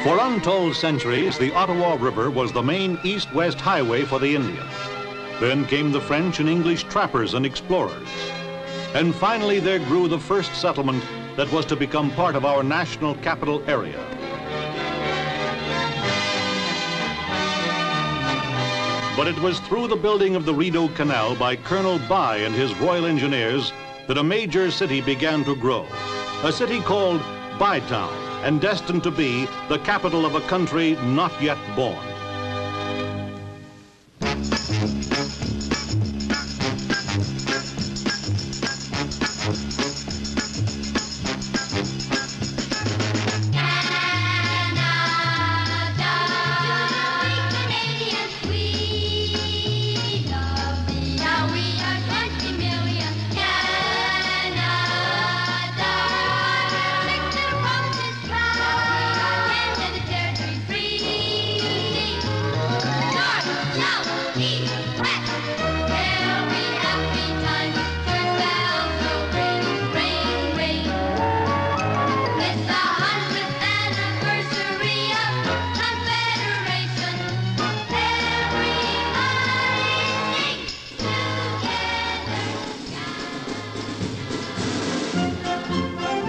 For untold centuries, the Ottawa River was the main east-west highway for the Indians. Then came the French and English trappers and explorers. And finally there grew the first settlement that was to become part of our national capital area. But it was through the building of the Rideau Canal by Colonel Bytown and his Royal Engineers that a major city began to grow. A city called Bytown, and destined to be the capital of a country not yet born.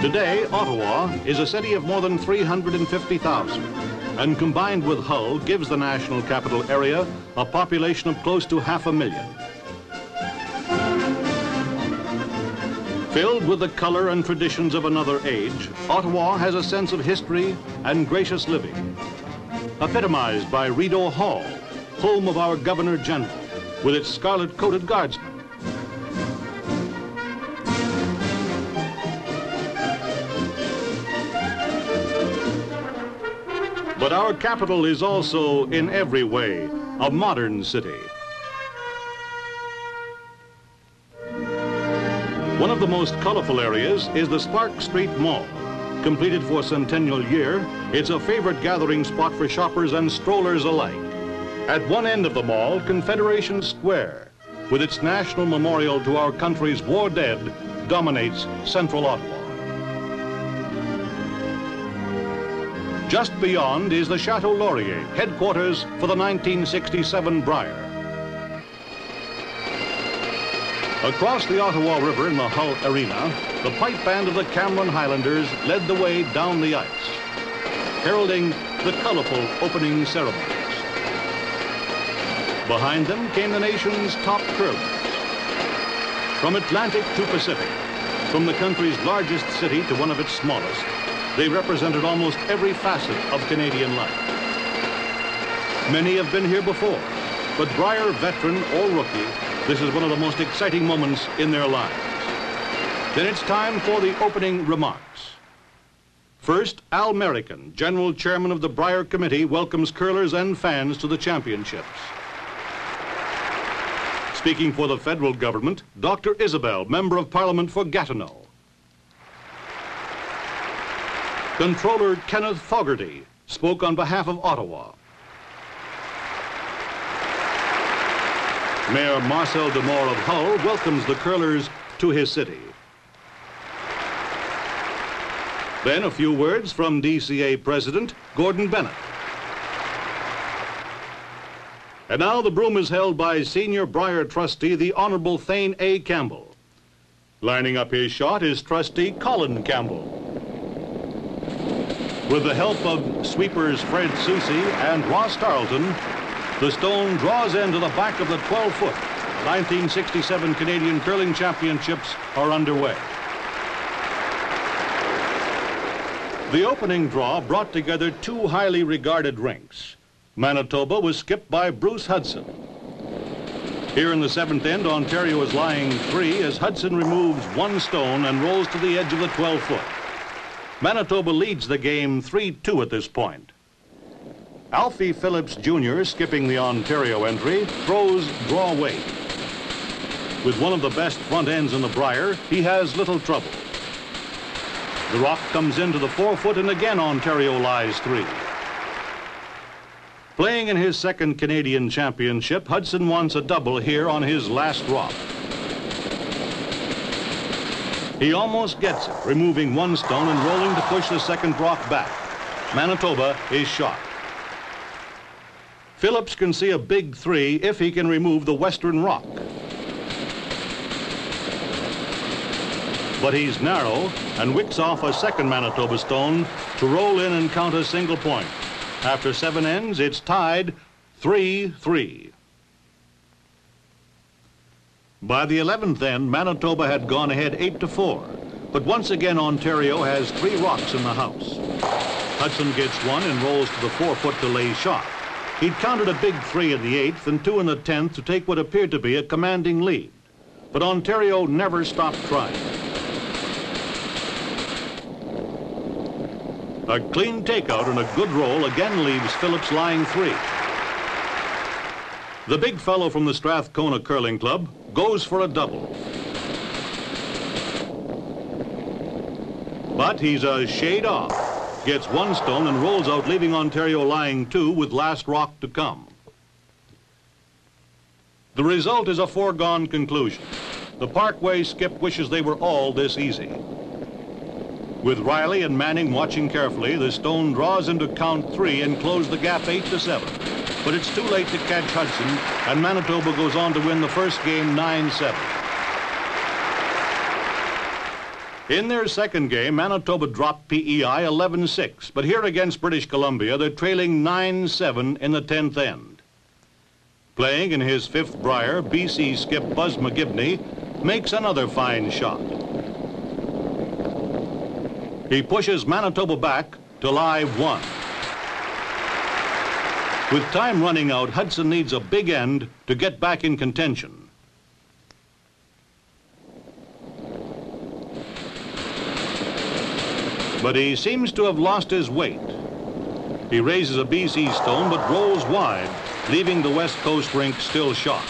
Today, Ottawa is a city of more than 350,000, and combined with Hull gives the national capital area a population of close to 500,000. Filled with the color and traditions of another age, Ottawa has a sense of history and gracious living, epitomized by Rideau Hall, home of our Governor General, with its scarlet-coated guardsmen. But our capital is also, in every way, a modern city. One of the most colorful areas is the Spark Street Mall. Completed for Centennial year, it's a favorite gathering spot for shoppers and strollers alike. At one end of the mall, Confederation Square, with its national memorial to our country's war dead, dominates central Ottawa. Just beyond is the Chateau Laurier, headquarters for the 1967 Brier. Across the Ottawa River in the Hull Arena, the pipe band of the Cameron Highlanders led the way down the ice, heralding the colorful opening ceremonies. Behind them came the nation's top curlers. From Atlantic to Pacific, from the country's largest city to one of its smallest, they represented almost every facet of Canadian life. Many have been here before, but Brier veteran or rookie, this is one of the most exciting moments in their lives. Then it's time for the opening remarks. First, Al Merrican, General Chairman of the Brier Committee, welcomes curlers and fans to the championships. Speaking for the federal government, Dr. Isabel, Member of Parliament for Gatineau. Controller Kenneth Fogarty spoke on behalf of Ottawa. Mayor Marcel Demore of Hull welcomes the curlers to his city. Then a few words from DCA President Gordon Bennett. And now the broom is held by Senior Brier Trustee, the Honorable Thane A. Campbell. Lining up his shot is Trustee Colin Campbell. With the help of sweepers Fred Soucy and Ross Tarleton, the stone draws into the back of the 12-foot. 1967 Canadian Curling Championships are underway. The opening draw brought together two highly regarded rinks. Manitoba was skipped by Bruce Hudson. Here in the seventh end, Ontario is lying 3 as Hudson removes one stone and rolls to the edge of the 12-foot. Manitoba leads the game 3-2 at this point. Alfie Phillips Jr., skipping the Ontario entry, throws draw weight. With one of the best front ends in the Brier, he has little trouble. The rock comes into the 4-foot, and again Ontario lies 3. Playing in his second Canadian championship, Hudson wants a double here on his last rock. He almost gets it, removing one stone and rolling to push the second rock back. Manitoba is shot. Phillips can see a big 3 if he can remove the western rock. But he's narrow and wicks off a second Manitoba stone to roll in and count a single point. After 7 ends, it's tied 3-3. By the 11th end, Manitoba had gone ahead 8-4. But once again, Ontario has 3 rocks in the house. Hudson gets 1 and rolls to the 4-foot delay shot. He'd counted a big 3 in the 8th and 2 in the 10th to take what appeared to be a commanding lead. But Ontario never stopped trying. A clean takeout and a good roll again leaves Phillips lying 3. The big fellow from the Strathcona Curling Club goes for a double. But he's a shade off. Gets 1 stone and rolls out, leaving Ontario lying 2 with last rock to come. The result is a foregone conclusion. The Parkway skip wishes they were all this easy. With Riley and Manning watching carefully, the stone draws into count 3 and close the gap 8-7. But it's too late to catch Hudson, and Manitoba goes on to win the first game 9-7. In their second game, Manitoba dropped PEI 11-6, but here against British Columbia, they're trailing 9-7 in the 10th end. Playing in his 5th Brier, BC skip Buzz McGibney makes another fine shot. He pushes Manitoba back to lie 1. With time running out, Hudson needs a big end to get back in contention. But he seems to have lost his weight. He raises a BC stone but rolls wide, leaving the West Coast rink still shot.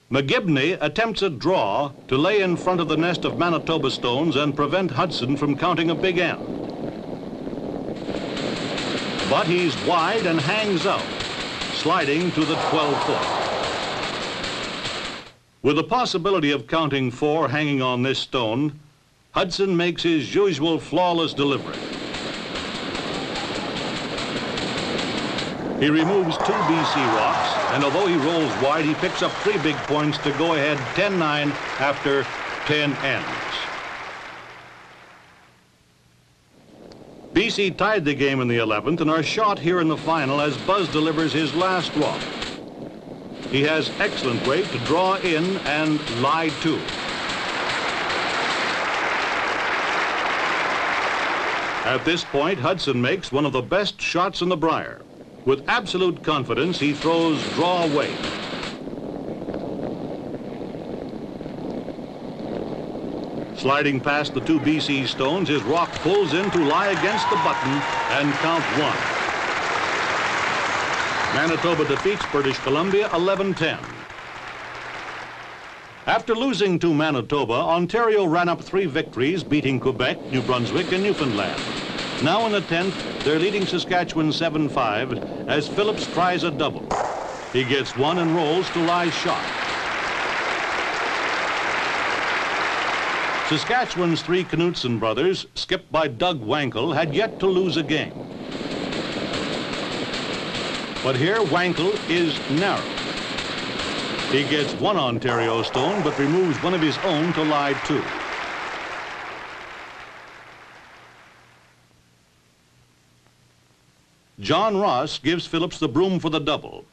McGibney attempts a draw to lay in front of the nest of Manitoba stones and prevent Hudson from counting a big end. But he's wide and hangs out, sliding to the 12-foot. With the possibility of counting 4 hanging on this stone, Hudson makes his usual flawless delivery. He removes 2 BC rocks, and although he rolls wide, he picks up 3 big points to go ahead 10-9 after 10 ends. BC tied the game in the 11th and are shot here in the final as Buzz delivers his last rock. He has excellent weight to draw in and lie 2. At this point, Hudson makes one of the best shots in the Brier. With absolute confidence, he throws draw weight. Sliding past the 2 BC stones, his rock pulls in to lie against the button and count 1. Manitoba defeats British Columbia 11-10. After losing to Manitoba, Ontario ran up 3 victories, beating Quebec, New Brunswick, and Newfoundland. Now in the 10th, they're leading Saskatchewan 7-5 as Phillips tries a double. He gets 1 and rolls to lie shot. Saskatchewan's 3 Knutson brothers, skipped by Doug Wankel, had yet to lose a game. But here, Wankel is narrow. He gets 1 Ontario stone, but removes 1 of his own to lie 2. John Ross gives Phillips the broom for the double.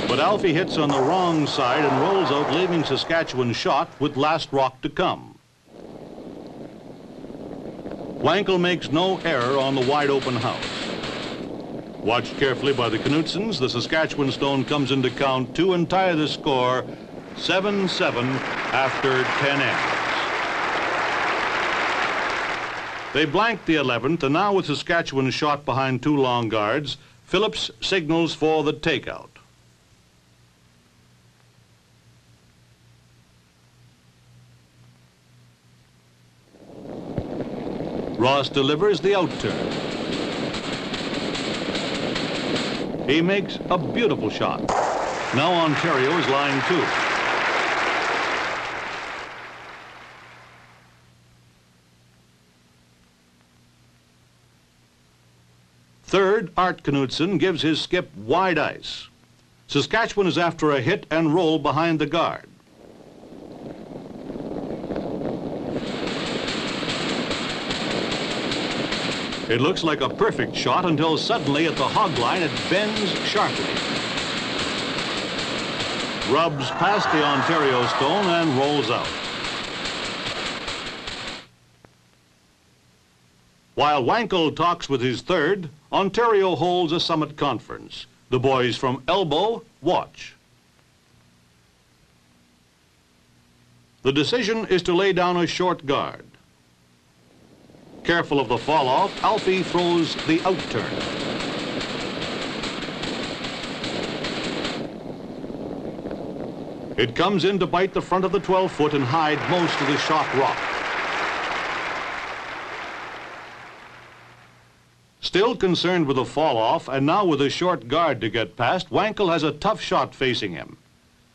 But Alfie hits on the wrong side and rolls out, leaving Saskatchewan shot with last rock to come. Wankel makes no error on the wide-open house. Watched carefully by the Knutsons, the Saskatchewan stone comes into count 2 and tie the score 7-7 after 10 ends. They blanked the 11th, and now with Saskatchewan shot behind 2 long guards, Phillips signals for the takeout. Ross delivers the out-turn. He makes a beautiful shot. Now Ontario is lying 2. Third, Art Knudsen gives his skip wide ice. Saskatchewan is after a hit and roll behind the guard. It looks like a perfect shot until suddenly at the hog line it bends sharply. Rubs past the Ontario stone and rolls out. While Wankel talks with his third, Ontario holds a summit conference. The boys from elbow watch. The decision is to lay down a short guard. Careful of the fall-off, Alfie throws the out-turn. It comes in to bite the front of the 12-foot and hide most of the shot rock. Still concerned with the fall-off, and now with a short guard to get past, Wankel has a tough shot facing him.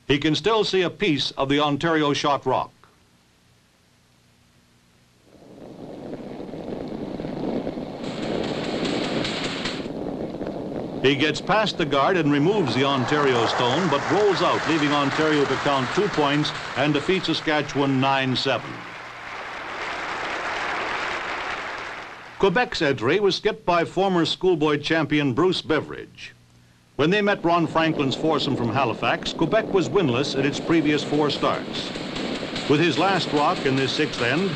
He can still see a piece of the Ontario shot rock. He gets past the guard and removes the Ontario stone, but rolls out, leaving Ontario to count 2 points and defeat Saskatchewan 9-7. Quebec's entry was skipped by former schoolboy champion Bruce Beveridge. When they met Ron Franklin's foursome from Halifax, Quebec was winless at its previous 4 starts. With his last rock in this 6th end,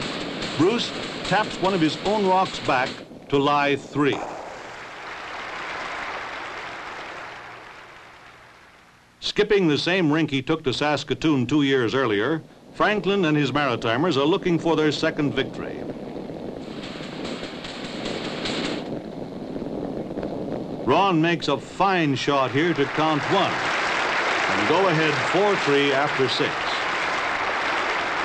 Bruce taps one of his own rocks back to lie 3. Skipping the same rink he took to Saskatoon 2 years earlier, Franklin and his Maritimers are looking for their second victory. Ron makes a fine shot here to count 1 and go ahead 4-3 after 6.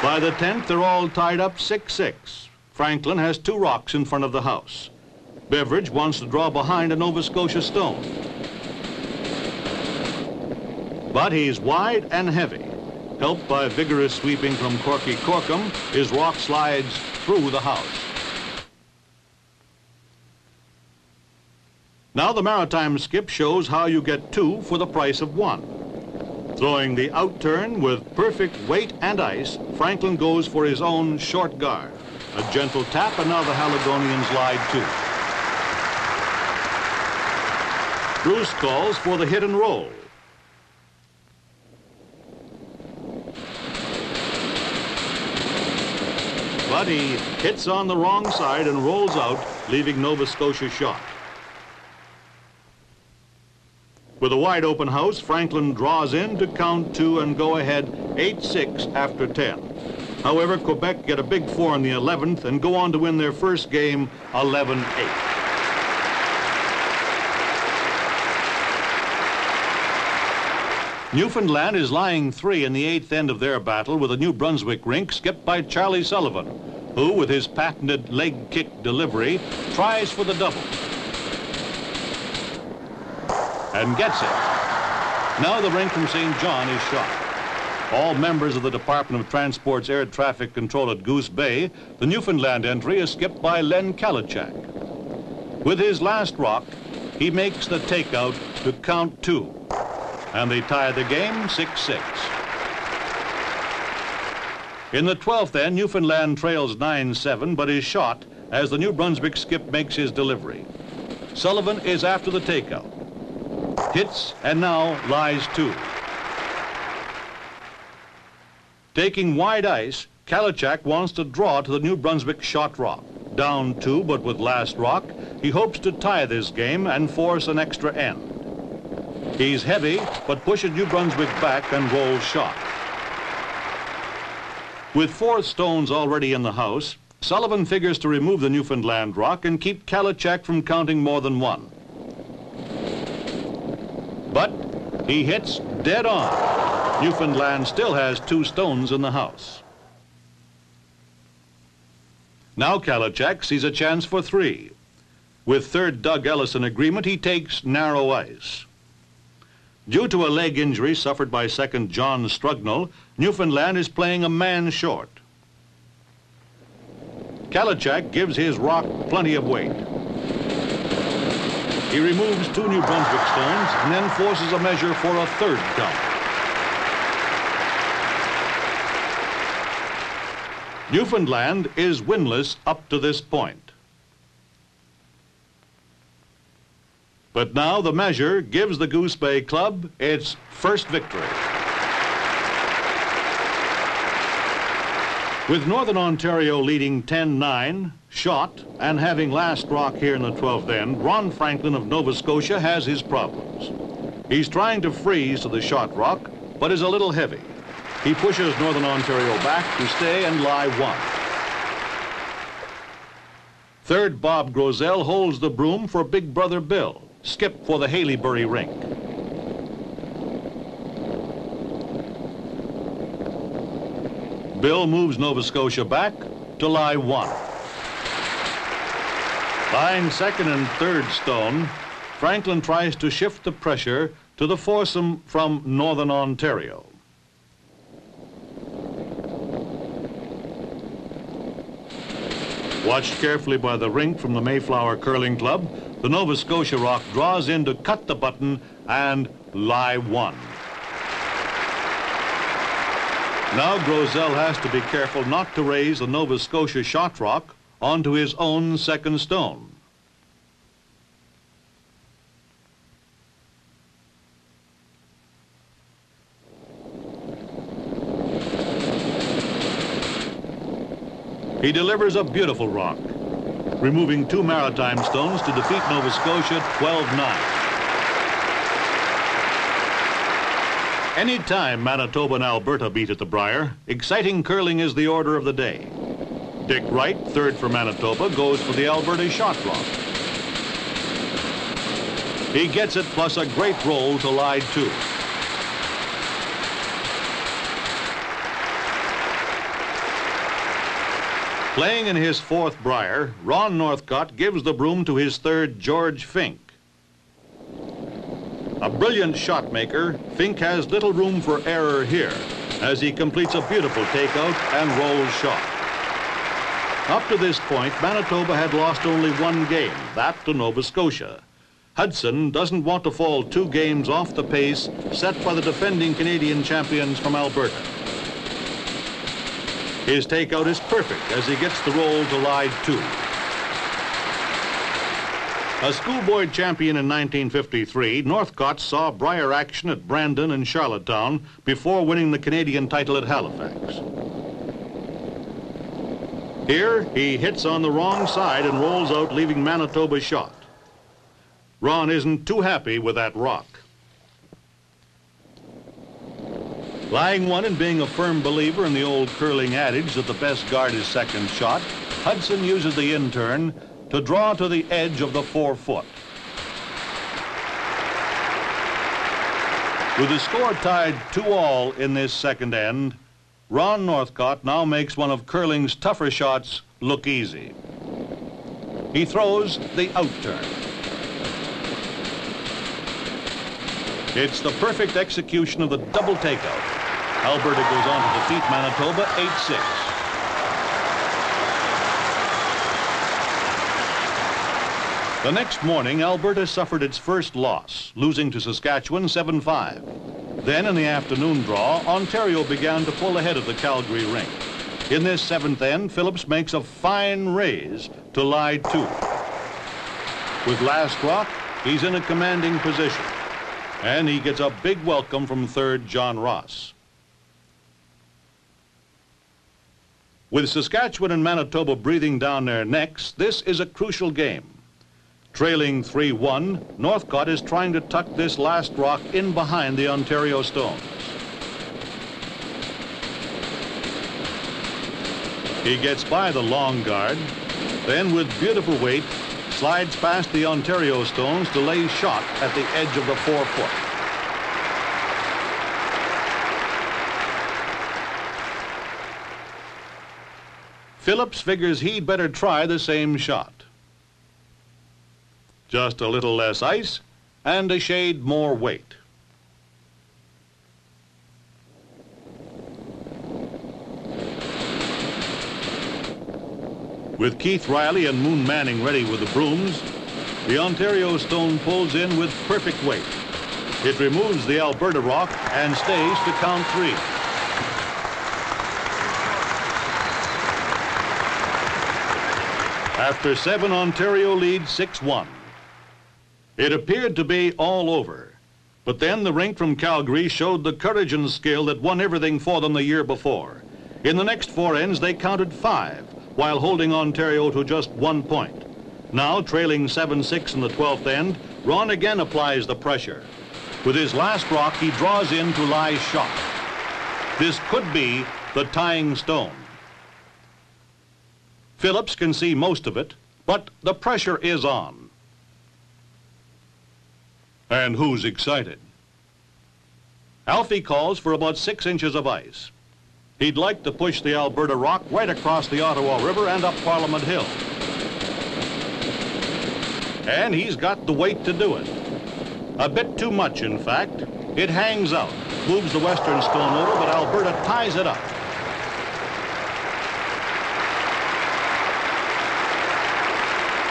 By the 10th, they're all tied up 6-6. Franklin has 2 rocks in front of the house. Beveridge wants to draw behind a Nova Scotia stone. But he's wide and heavy. Helped by vigorous sweeping from Corky Corkum, his rock slides through the house. Now the Maritime skip shows how you get 2 for the price of 1. Throwing the out-turn with perfect weight and ice, Franklin goes for his own short guard. A gentle tap, and now the Haligonians lie 2. Bruce calls for the hit and roll. But he hits on the wrong side and rolls out, leaving Nova Scotia shot. With a wide open house, Franklin draws in to count 2 and go ahead 8-6 after 10. However, Quebec get a big 4 in the 11th and go on to win their first game 11-8. Newfoundland is lying 3 in the 8th end of their battle with a New Brunswick rink skipped by Charlie Sullivan, who, with his patented leg kick delivery, tries for the double. And gets it. Now the rink from St. John is shot. All members of the Department of Transport's air traffic control at Goose Bay, the Newfoundland entry is skipped by Len Kalachak. With his last rock, he makes the takeout to count 2. And they tie the game 6-6. In the 12th end, Newfoundland trails 9-7, but is shot as the New Brunswick skip makes his delivery. Sullivan is after the takeout. Hits and now lies 2. Taking wide ice, Kalachak wants to draw to the New Brunswick shot rock. Down 2, but with last rock, he hopes to tie this game and force an extra end. He's heavy, but pushes New Brunswick back and rolls shot. With 4 stones already in the house, Sullivan figures to remove the Newfoundland rock and keep Kalachak from counting more than 1. But he hits dead on. Newfoundland still has 2 stones in the house. Now Kalachak sees a chance for 3. With third Doug Ellis in agreement, he takes narrow ice. Due to a leg injury suffered by second John Strugnell, Newfoundland is playing a man short. Kalachak gives his rock plenty of weight. He removes 2 New Brunswick stones and then forces a measure for a third count. Newfoundland is winless up to this point. But now the measure gives the Goose Bay Club its first victory. With Northern Ontario leading 10-9, shot, and having last rock here in the 12th end, Ron Franklin of Nova Scotia has his problems. He's trying to freeze to the shot rock, but is a little heavy. He pushes Northern Ontario back to stay and lie 1. Third Bob Grosel holds the broom for Big Brother Bill, skip for the Haileybury rink. Bill moves Nova Scotia back to lie 1. Lying second and third stone, Franklin tries to shift the pressure to the foursome from Northern Ontario. Watched carefully by the rink from the Mayflower Curling Club, the Nova Scotia rock draws in to cut the button and lie 1. Now Grosel has to be careful not to raise the Nova Scotia shot rock onto his own second stone. He delivers a beautiful rock, removing 2 Maritime stones to defeat Nova Scotia 12-9. Any time Manitoba and Alberta meet at the Brier, exciting curling is the order of the day. Dick Wright, third for Manitoba, goes for the Alberta shot rock. He gets it plus a great roll to lie 2. Playing in his 4th Brier, Ron Northcott gives the broom to his 3rd George Fink. A brilliant shot maker, Fink has little room for error here as he completes a beautiful takeout and rolls shot. Up to this point, Manitoba had lost only 1 game, that to Nova Scotia. Hudson doesn't want to fall 2 games off the pace set by the defending Canadian champions from Alberta. His takeout is perfect as he gets the roll to lie 2. A schoolboy champion in 1953, Northcott saw Brier action at Brandon and Charlottetown before winning the Canadian title at Halifax. Here, he hits on the wrong side and rolls out, leaving Manitoba shot. Ron isn't too happy with that rock. Lying 1 and being a firm believer in the old curling adage that the best guard is second shot, Hudson uses the in-turn to draw to the edge of the 4-foot. With the score tied 2-all in this second end, Ron Northcott now makes one of curling's tougher shots look easy. He throws the out-turn. It's the perfect execution of the double takeout. Alberta goes on to defeat Manitoba 8-6. The next morning, Alberta suffered its first loss, losing to Saskatchewan 7-5. Then in the afternoon draw, Ontario began to pull ahead of the Calgary rink. In this 7th end, Phillips makes a fine raise to lie 2. With last rock, he's in a commanding position, and he gets a big welcome from 3rd John Ross. With Saskatchewan and Manitoba breathing down their necks, this is a crucial game. Trailing 3-1, Northcott is trying to tuck this last rock in behind the Ontario stones. He gets by the long guard, then with beautiful weight, slides past the Ontario stones to lay shot at the edge of the 4-foot. Phillips figures he'd better try the same shot. Just a little less ice and a shade more weight. With Keith Riley and Moon Manning ready with the brooms, the Ontario stone pulls in with perfect weight. It removes the Alberta rock and stays to count 3. After 7, Ontario leads 6-1. It appeared to be all over, but then the rink from Calgary showed the courage and skill that won everything for them the year before. In the next 4 ends, they counted 5, while holding Ontario to just 1 point. Now, trailing 7-6 in the 12th end, Ron again applies the pressure. With his last rock, he draws in to Lie's shot. This could be the tying stone. Phillips can see most of it, but the pressure is on. And who's excited? Alfie calls for about 6 inches of ice. He'd like to push the Alberta rock right across the Ottawa River and up Parliament Hill. And he's got the weight to do it. A bit too much, in fact. It hangs out, moves the western stone over, but Alberta ties it up.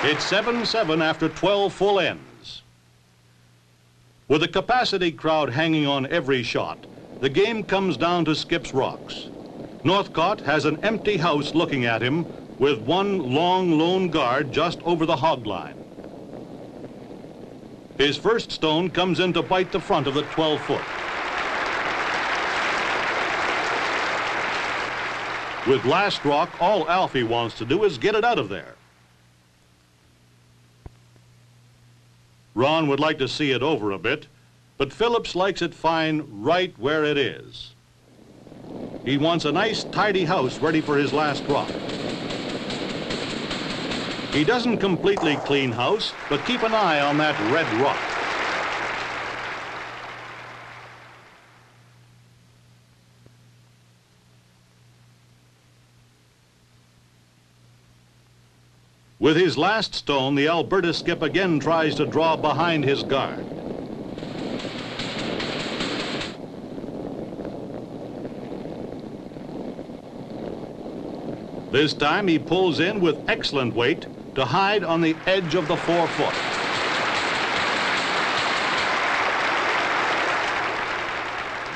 It's 7-7 after 12 full ends. With a capacity crowd hanging on every shot, the game comes down to Skip's rocks. Northcott has an empty house looking at him with one long lone guard just over the hog line. His first stone comes in to bite the front of the 12-foot. With last rock, all Alfie wants to do is get it out of there. Ron would like to see it over a bit, but Phillips likes it fine right where it is. He wants a nice, tidy house ready for his last rock. He doesn't completely clean house, but keep an eye on that red rock. With his last stone, the Alberta skip again tries to draw behind his guard. This time he pulls in with excellent weight to hide on the edge of the 4-foot.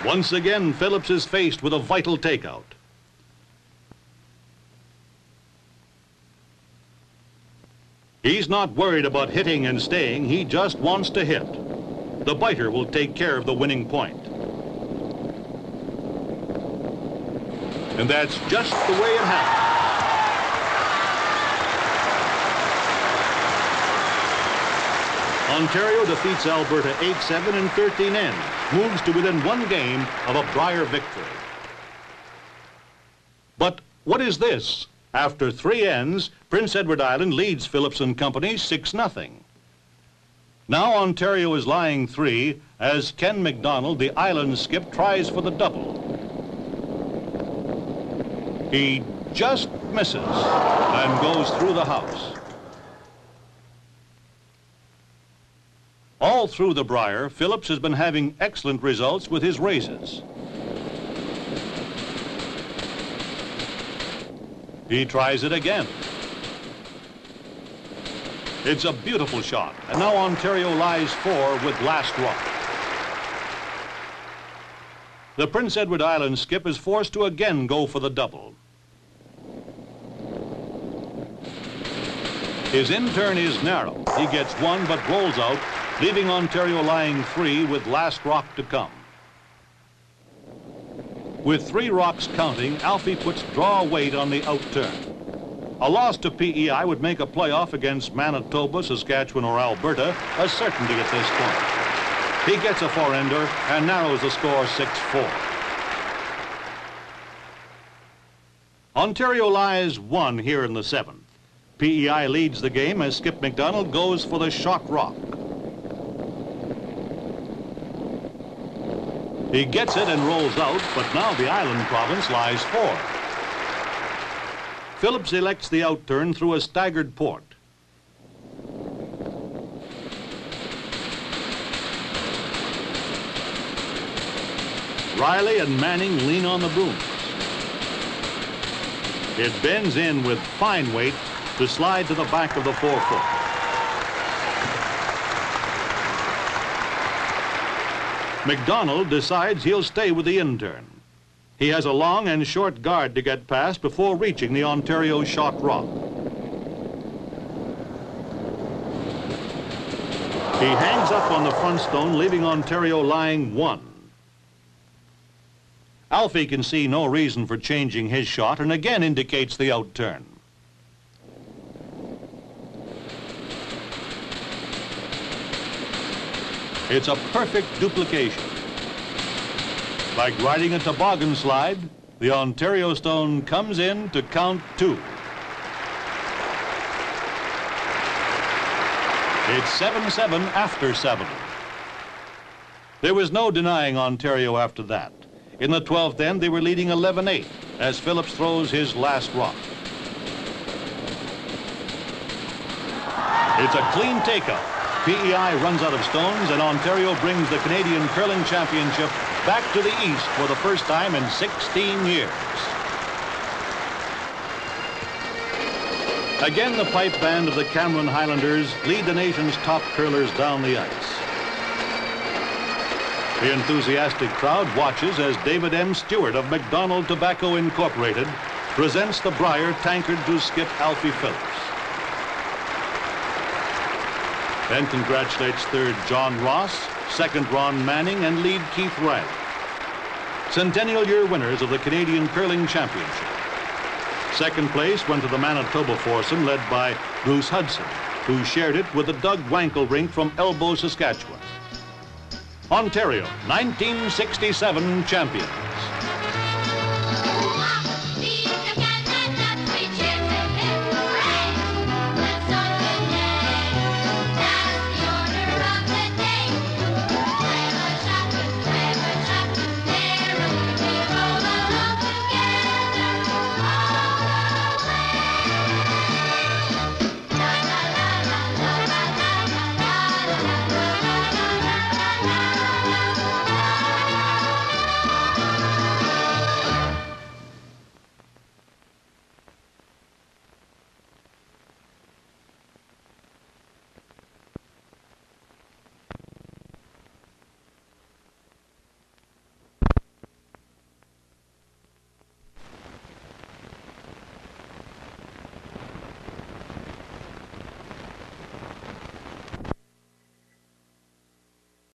Once again, Phillips is faced with a vital takeout. He's not worried about hitting and staying, he just wants to hit. The biter will take care of the winning point. And that's just the way it happened. Ontario defeats Alberta 8-7 in 13 ends, moves to within 1 game of a Brier victory. But what is this? After 3 ends, Prince Edward Island leads Phillips and Company 6-0. Now Ontario is lying 3 as Ken MacDonald, the island skip, tries for the double. He just misses and goes through the house. All through the Brier, Phillips has been having excellent results with his raises. He tries it again. It's a beautiful shot, and now Ontario lies 4 with last rock. The Prince Edward Island skip is forced to again go for the double. His in-turn is narrow. He gets 1 but rolls out, leaving Ontario lying 3 with last rock to come. With 3 rocks counting, Alfie puts draw weight on the outturn. A loss to PEI would make a playoff against Manitoba, Saskatchewan, or Alberta a certainty at this point. He gets a 4-ender and narrows the score 6-4. Ontario lies 1 here in the 7th. PEI leads the game as Skip MacDonald goes for the shot rock. He gets it and rolls out, but now the island province lies 4. Phillips elects the outturn through a staggered port. Riley and Manning lean on the booms. It bends in with fine weight to slide to the back of the forefoot. MacDonald decides he'll stay with the in-turn. He has a long and short guard to get past before reaching the Ontario shock rock. He hangs up on the front stone, leaving Ontario lying 1. Alfie can see no reason for changing his shot and again indicates the outturn. It's a perfect duplication. Like riding a toboggan slide, the Ontario stone comes in to count 2. It's 7-7 after 7. There was no denying Ontario after that. In the 12th end, they were leading 11-8 as Phillips throws his last rock. It's a clean takeout. PEI runs out of stones, and Ontario brings the Canadian Curling Championship back to the East for the first time in 16 years. Again, the pipe band of the Cameron Highlanders lead the nation's top curlers down the ice. The enthusiastic crowd watches as David M. Stewart of MacDonald Tobacco Incorporated presents the Brier tankard to skip Alfie Phillips. Then congratulates third John Ross, second Ron Manning, and lead Keith Wright. Centennial year winners of the Canadian Curling Championship. Second place went to the Manitoba foursome led by Bruce Hudson, who shared it with the Doug Wankel rink from Elbow, Saskatchewan. Ontario, 1967 champion.